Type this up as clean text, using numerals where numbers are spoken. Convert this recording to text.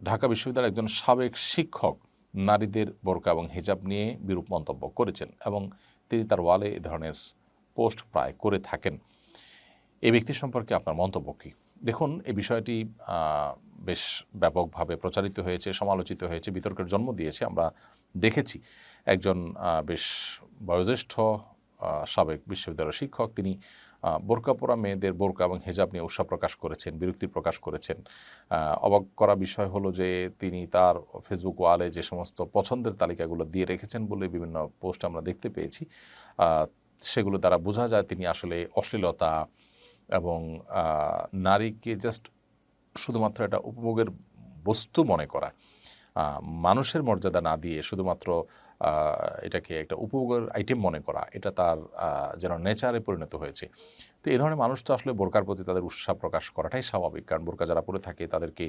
ঢাকা বিশ্ববিদ্যালয়ের একজন সাবেক শিক্ষক নারীদের বোরকা এবং হিজাব নিয়ে বিরূপ মন্তব্য করেছেন এবং তিনি তার ওয়ালে এ ধরনের পোস্ট প্রায় করে থাকেন। এই ব্যক্তি সম্পর্কে আপনার মন্তব্য কী? দেখুন, এই বিষয়টি বেশ ব্যাপকভাবে প্রচারিত হয়েছে, সমালোচিত হয়েছে, বিতর্কের জন্ম দিয়েছে। আমরা দেখেছি একজন বেশ বয়োজ্যেষ্ঠ সাবেক বিশ্ববিদ্যালয়ের শিক্ষক, তিনি বোরকা পরা মেয়েদের বোরকা এবং হিজাব নিয়ে উৎসাহ প্রকাশ করেছেন, বিরক্তি প্রকাশ করেছেন। অবাক করা বিষয় হলো যে তিনি তার ফেসবুক ওয়ালে যে সমস্ত পছন্দের তালিকাগুলো দিয়ে রেখেছেন বলে বিভিন্ন পোস্ট আমরা দেখতে পেয়েছি। সেগুলো দ্বারা বোঝা যায় তিনি আসলে অশ্লীলতা এবং নারীকে জাস্ট শুধুমাত্র একটা উপভোগের বস্তু মনে করা, মানুষের মর্যাদা না দিয়ে শুধুমাত্র এটাকে একটা উপভোগের আইটেম মনে করা, এটা তার যেন নেচারে পরিণত হয়েছে। তো এই ধরনের মানুষ তো আসলে বোরকার প্রতি তাদের উৎসাহ প্রকাশ করাটাই স্বাভাবিক, কারণ বোরকা যারা পরে থাকে তাদেরকে